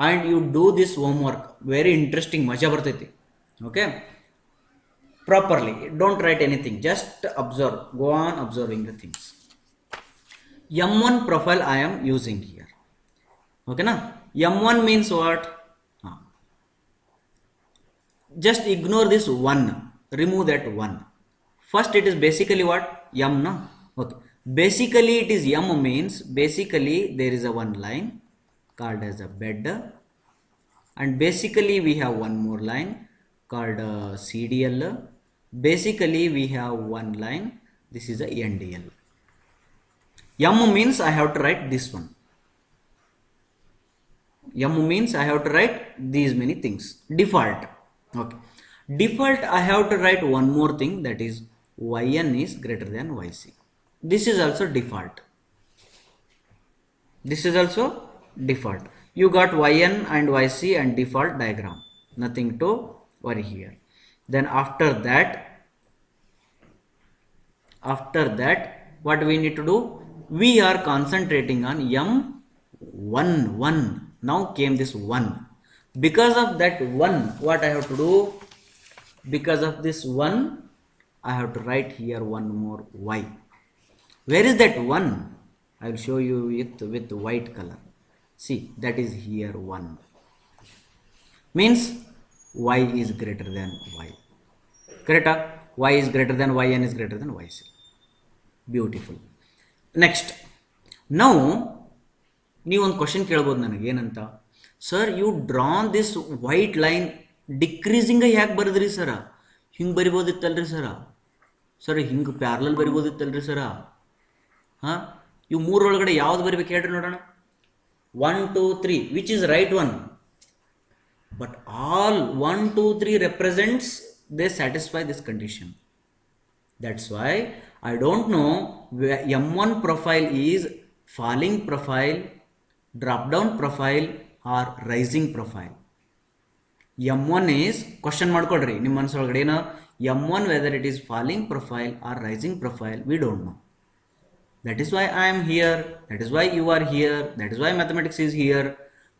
and you do this homework. Very interesting, ಮಜಾ ಬರ್ತೈತಿ. Okay? Properly. Don't write anything. Just observe. Go on observing the things. M1 profile I am using here. Okay na? M1 means what? Just ignore this 1. Remove that 1. First it is basically what? M, no? Okay. Basically it is M means basically there is a one line called as a bed, and basically we have one more line called CDL. Basically we have one line, this is a NDL. M means I have to write this one. M means I have to write these many things. Default. Okay. Default I have to write one more thing, that is Yn is greater than Yc. This is also default. This is also default. You got Yn and Yc and default diagram. Nothing to worry here. Then after that what we need to do? We are concentrating on M1. Now came this 1. Because of that 1, what I have to do? Because of this 1, I have to write here one more Y. Where is that 1? I will show you it with white color. See, that is here 1. Means Y is greater than Y. Correct? Y is greater than Yn is greater than Yc. Beautiful. Next. Now, ನೀವು ಒಂದು question ಕೇಳ್ಬೋದು ನನಗೆ, ಏನಂತ? Sir, you drawn this white line decreasing ಯಾಕೆ ಬರೆದ್ರಿ ಸರ? ಹಿಂಗೆ ಬರಿಬೋದಿತ್ತಲ್ರಿ ಸರ? Sir ಹಿಂಗೆ parallel ಬರಿಬೋದಿತ್ತಲ್ರಿ ಸರ? ಹಾಂ, ಇವು ಮೂರೊಳಗಡೆ ಯಾವ್ದು ಬರಿಬೇಕು ಹೇಳ್ರಿ ನೋಡೋಣ. 1 2 3 which is right one, but all 1 2 3 represents they satisfy this condition. That's why I don't know where M1 profile is falling profile, drop down profile or rising profile. M1 is question ಮಾಡ್ಕೊಳ್ರಿ ನಿಮ್ಮ ಮನಸ್ಸೊಳಗಡೆ ಏನು, M1 whether it is falling profile or rising profile we don't know. That is why I am here, that is why you are here, that is why mathematics is here.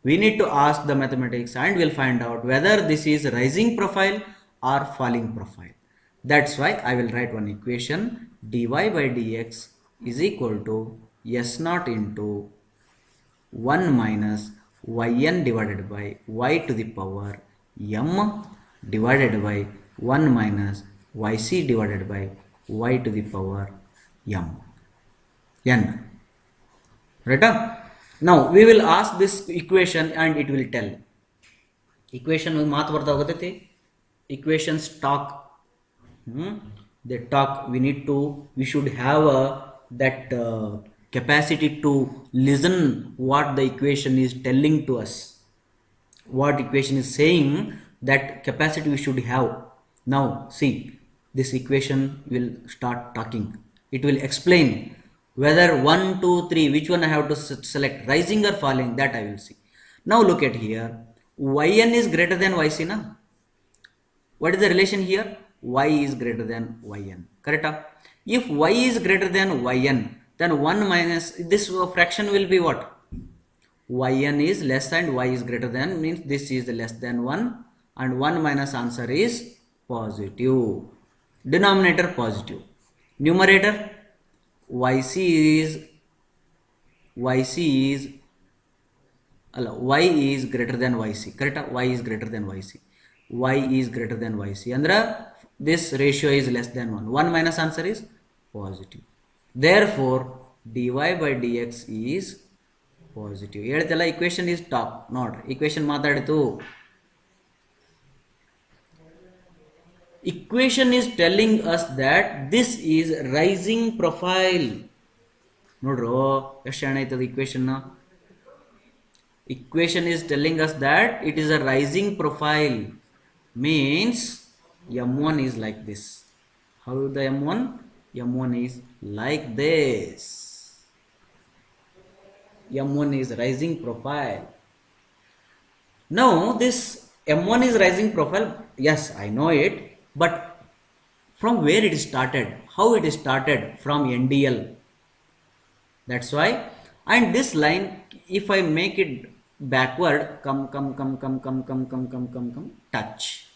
We need to ask the mathematics and we'll find out whether this is rising profile or falling profile. That's why I will write one equation, dy by dx is equal to s naught into 1 minus yn divided by y to the power m divided by 1 minus yc divided by y to the power m n. Right? Now we will ask this equation and it will tell. Equation ಮಾತು ಬರ್ತಾ ಹೋಗುತ್ತೆ. Equations talk. They talk. We should have a that capacity to listen what the equation is telling to us, what equation is saying, that capacity we should have. Now see, this equation will start talking. It will explain whether 1 2 3 which one I have to select, rising or falling, that I will see. Now look at here, yn is greater than yc na. What is the relation here? Y is greater than yn, correct? If y is greater than yn, then 1 minus this fraction will be what? Yn is less and y is greater than, means this is less than 1, and 1 minus answer is positive. Denominator positive, numerator yc is y is greater than yc, correct? Y is greater than yc, y is greater than yc andre this ratio is less than 1, 1 minus answer is positive. Therefore dy by dx is positive. ಹೇಳ್ತಲ್ಲ, equation is top. ನೋಡ್ರಿ, equation ಮಾತಾಡಿತು. Equation is telling us that this is rising profile. ನೋಡ್ರು ಎಷ್ಟು ಶಾಣೆ ಐತದ equation. Equation is telling us that it is a rising profile, means m1 is like this. How is the m1? M1 is like this. M1 is rising profile. Now this M1 is rising profile, yes, I know it, but from where it started, how it started? From NDL. That's why, and this line, if I make it backward, come, touch,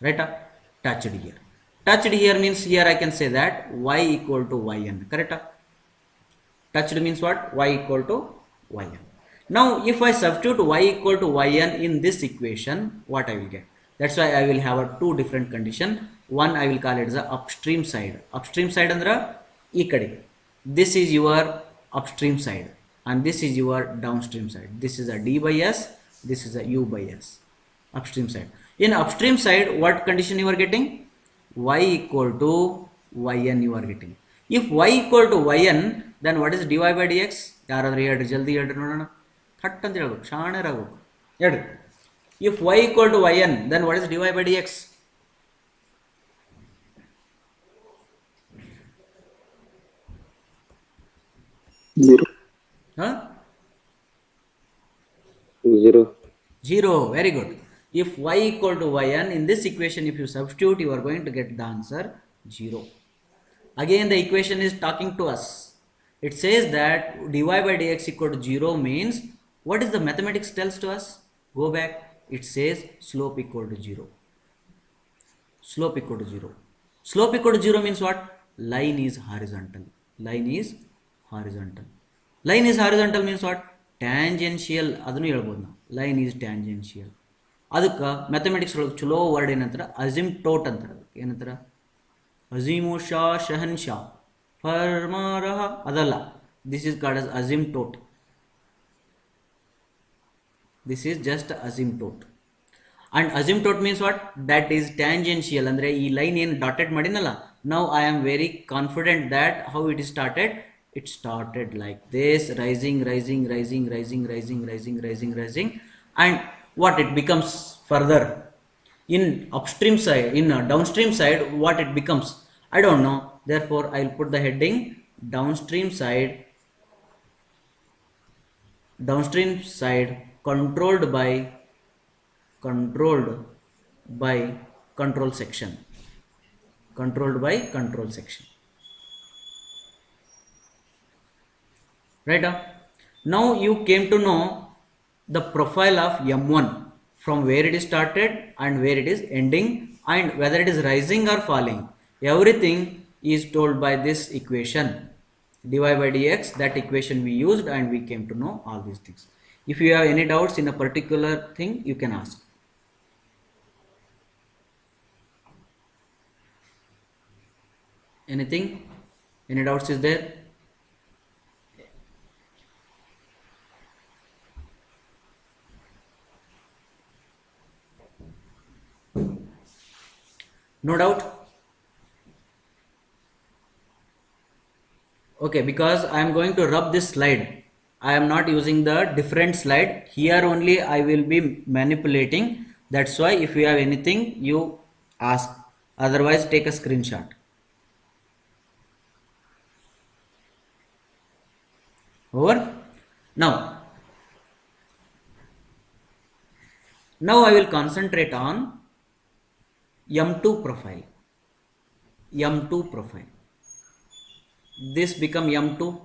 right? Touched here. Touched here means here I can say that y equal to yn, correct? Touched means what? Y equal to yn. Now if I substitute y equal to yn in this equation, what I will get? That's why I will have a two different condition. One I will call it as the upstream side. Upstream side andra ee kade, this is your upstream side and this is your downstream side. This is a d by s, this is a u by s. Upstream side. In upstream side, what condition you are getting? Y equal to yn you are getting. If y equal to yn, then what is dy by dx? ಯಾರಾದ್ರೂ ಹೇಳ್ರಿ, ಜಲ್ದಿ ಹೇಳ್ರಿ ನೋಡೋಣ. ಥಟ್ ಅಂತ ಹೇಳ್ಬೇಕು, ಶಾಣರಾಗಬೇಕು, ಹೇಳ್ರಿ. If y equal to yn, then what is dy by dx? Zero. Huh? Zero. 0. Very good. If y equal to yn, in this equation if you substitute, you are going to get the answer 0. Again the equation is talking to us. It says that dy by dx equal to 0 means, what is the mathematics tells to us? Go back, it says slope equal to 0. Slope equal to 0. Slope equal to 0 means what? Line is horizontal. Line is horizontal. Line is horizontal means what? Tangential. ಅದನ್ನು ಹೇಳ್ಬೋದು ನಾವು. Line is tangential. ಅದಕ್ಕೆ mathematics ಒಳಗೆ ಚಲೋ word ಏನಂತಾರೆ? ಅಸಿಮ್ಟೋಟ್ ಅಂತಾರೆ. ಅದಕ್ಕೆ ಏನಂತಾರೆ? ಅಜಿಮುಷಾ ಶಹನ್ಶಾ ಫರ್ಮಾರಹ ಅದಲ್ಲ. This is called as asymptote. This is just asymptote. And asymptote means what? That is tangential. ಅಂದ್ರೆ ಈ ಲೈನ್ ಏನು dotted ಮಾಡಿನಲ್ಲ, now I am very confident that how it is started. It started like this, rising, rising, rising, rising, rising, rising, rising, rising, and what it becomes further in upstream side, in downstream side, what it becomes, I don't know. Therefore I will put the heading downstream side. Downstream side controlled by control section. Controlled by control section. Right? Now you came to know the profile of M1, from where it is started and where it is ending, and whether it is rising or falling. Everything is told by this equation, dy by dx. That equation we used and we came to know all these things. If you have any doubts in a particular thing, you can ask. Anything? Any doubts is there? No doubt? Okay, because I am going to rub this slide, I am not using the different slide. Here only I will be manipulating. That's why if you have anything, you ask. Otherwise, take a screenshot. Over. Now, I will concentrate on M2 profile. M2 profile. This become M2.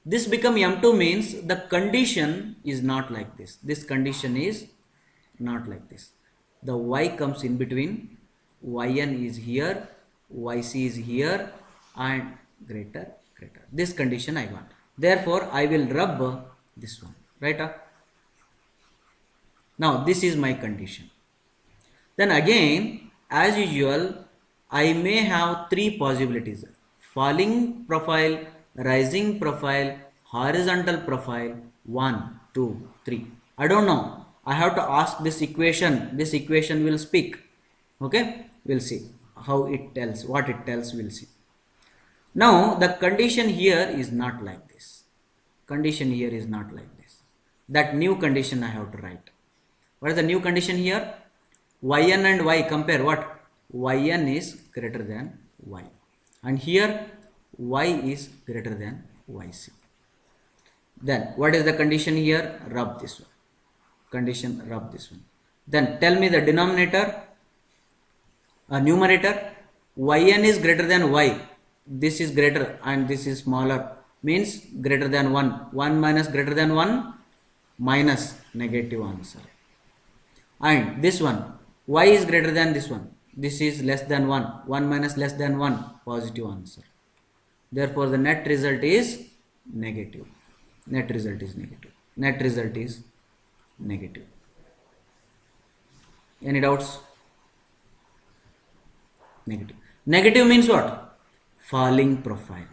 This become M2 means the condition is not like this. This condition is not like this. The y comes in between, yn is here, yc is here, and greater. This condition I want. Therefore, I will rub this one, right? Now, this is my condition. Then again, as usual, I may have three possibilities: falling profile, rising profile, horizontal profile, 1, 2, 3. I don't know. I have to ask this equation. This equation will speak. Okay, we'll see how it tells, what it tells, we'll see. Now, the condition here is not like this. Condition here is not like this. That new condition I have to write. What is the new condition here? Yn and y compare what? Yn is greater than y. And here y is greater than yc. Then what is the condition here? Rub this one. Condition, rub this one. Then tell me the denominator, numerator. Yn is greater than y. This is greater and this is smaller. Means greater than 1. 1 minus greater than 1 minus negative answer. And this one, y is greater than this one. This is less than 1. 1 minus less than 1, positive answer. Therefore, the net result is negative. Net result is negative. Net result is negative. Any doubts? Negative. Negative means what? Falling profile.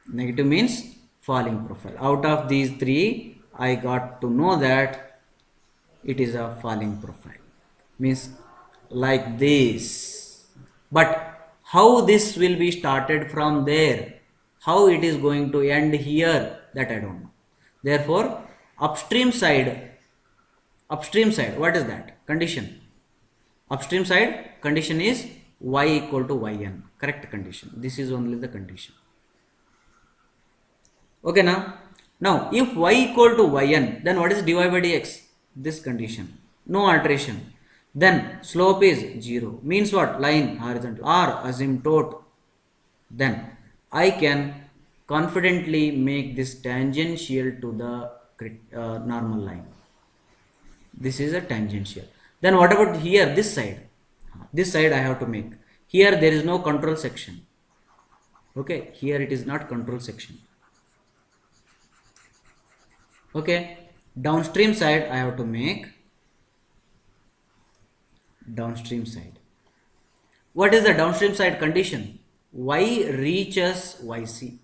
Negative means falling profile. Out of these three, I got to know that it is a falling profile. Means like this. But how this will be started from there, how it is going to end here, that I don't know. Therefore, upstream side, what is that? Condition. Upstream side, condition is y equal to yn. Correct condition. This is only the condition. Okay, now if y equal to yn, then what is dy by dx? This condition. No alteration. Then slope is 0. Means what? Line, horizontal or asymptote. Then I can confidently make this tangential to the normal line. This is a tangential. Then what about here, this side? This side I have to make. Here there is no control section. Okay, here it is not control section. Okay, downstream side I have to make. Downstream side. What is the downstream side condition? Y reaches yc.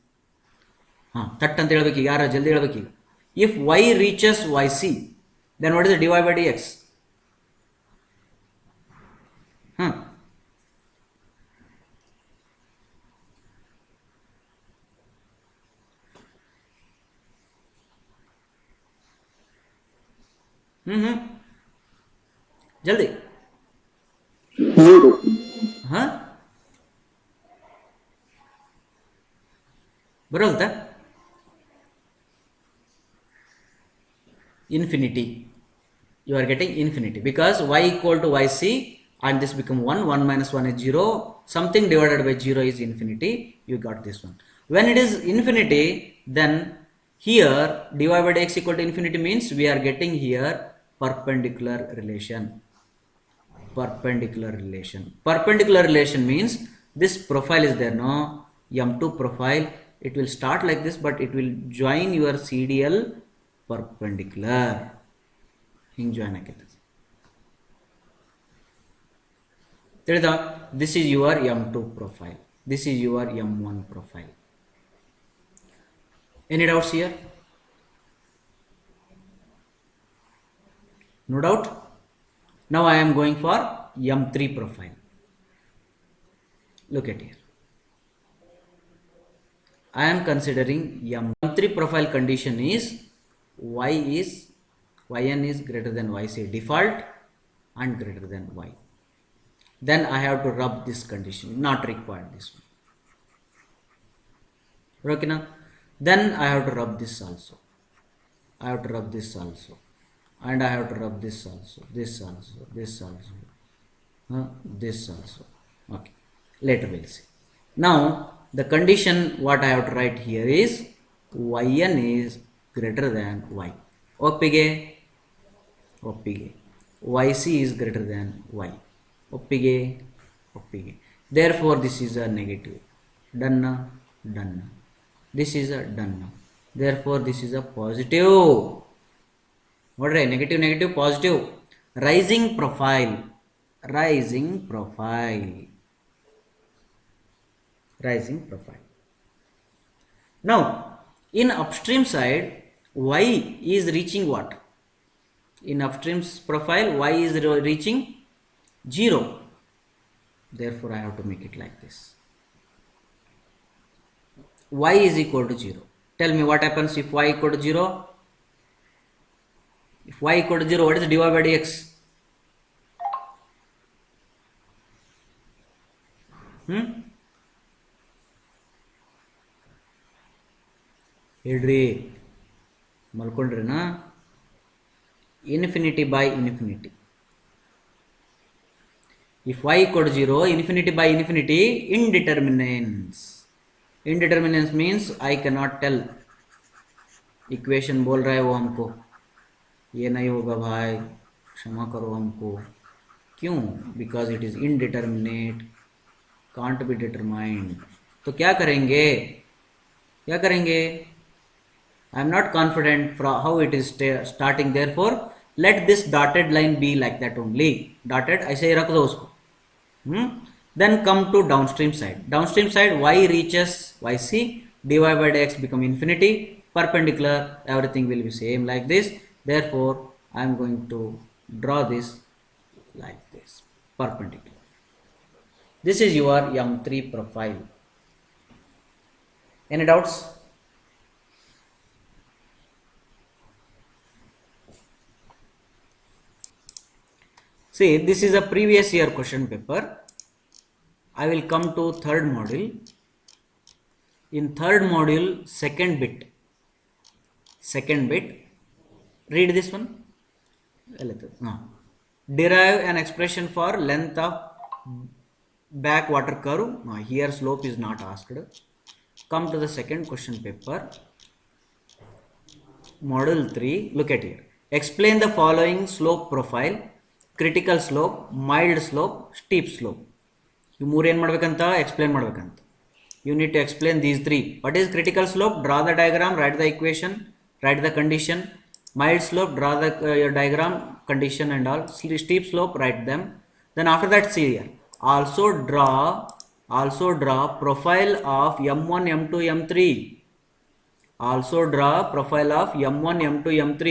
If y reaches yc, then what is the dy by dx? जल्दी 0. बरोबर होता infinity. You are getting infinity because y equal to yc and this become 1. 1 minus 1 is 0. Something divided by 0 is infinity. You got this one. When it is infinity, then here dy by dx equal to infinity means we are getting here perpendicular relation. Perpendicular relation means this profile is there, no? M2 profile. It will start like this, but it will join your CDL perpendicular. This is your M2 profile. This is your M1 profile. Any doubts here? No doubt? Now I am going for M3 profile. Look at here. I am considering M3 profile condition is yn is greater than y, say default, and greater than y. Then I have to rub this condition, not required this one. Okay now, then I have to rub this also. I have to rub this also, and I have to rub this also, this also, this also, this also. Okay, later we'll see. Now the condition what I have to write here is yn is greater than y. ಒಪ್ಪಿಗೆ ಒಪ್ಪಿಗೆ yc is greater than y. ಒಪ್ಪಿಗೆ ಒಪ್ಪಿಗೆ. Therefore this is a negative. Done. Done. This is a done. Therefore this is a positive. What is negative? Negative, positive. Rising profile. Rising profile. Rising profile. Now in upstream side, y is reaching what? In upstream profile, y is reaching 0. Therefore I have to make it like this. Y is equal to 0. Tell me what happens if y equal to 0? If y equal to 0, what is dy by dx? ಹೇಳ್ರಿ ಮಲ್ಕೊಂಡ್ರಿನಾ? Infinity by infinity. If y equal to 0, infinity by infinity, indeterminants. Indeterminants means I cannot tell. Equation बोल रहा है वो हमको ये नहीं होगा भाई, क्षमा करो हमको. क्यों? Because it is indeterminate, can't be determined. तो क्या करेंगे? क्या करेंगे? I am not confident for how it is starting. Therefore let this dotted line be like that only. Dotted ऐसे ही रख दो उसको. Then come to downstream side. Downstream side, y reaches yc, dy by dx become infinity, perpendicular, everything will be same like this. Therefore I am going to draw this like this, perpendicular. This is your M3 profile. Any doubts? See, this is a previous year question paper. I will come to third module. In third module, second bit, read this one. Derive an expression for length of backwater curve. Here slope is not asked. Come to the second question paper, module 3. Look at here. Explain the following slope profile: critical slope, mild slope, steep slope. You ಮೂರು ಏನು ಮಾಡಬೇಕಂತ explain ಮಾಡಬೇಕಂತ. You need to explain these three. What is critical slope? Draw the diagram, write the equation, write the condition. Mild slope, draw the diagram, condition and all. Steep slope, write them. Then after that, see here. Also draw profile of M1, M2, M3. Also draw profile of M1, M2, M3.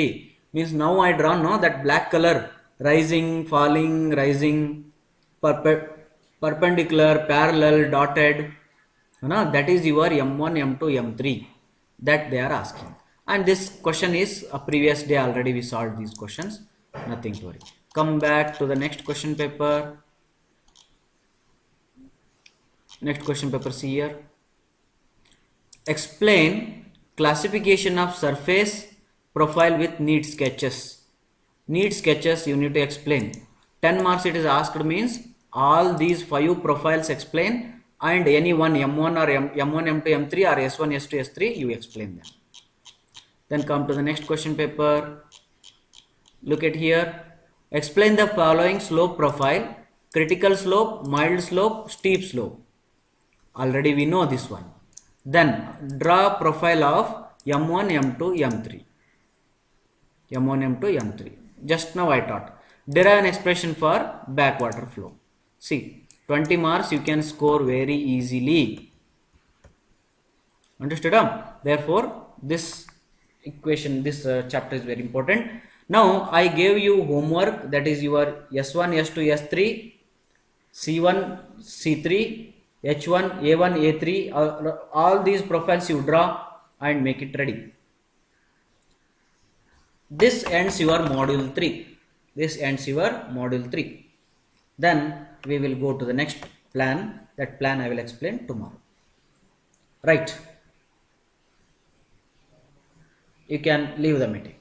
Means now I draw that black color. Rising, falling, rising, perpendicular, parallel, dotted. That is your M1, M2, M3 that they are asking. And this question is a previous day already we solved these questions. Nothing to worry. Come back to the next question paper. Next question paper, see here. Explain classification of surface profile with neat sketches. Neat sketches you need to explain. 10 marks it is asked, means all these 5 profiles explain, and any one M1 or M1, M2, M3 or S1, S2, S3 you explain them. Then come to the next question paper. Look at here. Explain the following slope profile: critical slope, mild slope, steep slope. Already we know this one. Then draw profile of M1, M2, M3. M1, M2, M3. Just now I taught. Derive an expression for backwater flow. See, 20 marks you can score very easily. Understood? Therefore this equation, this chapter is very important. Now I gave you homework, that is your S1, S2, S3, C1, C3, H1, A1, A3, all these profiles you draw and make it ready. This ends your module 3. This ends your module 3. Then we will go to the next plan. That plan I will explain tomorrow. Right. You can leave the meeting.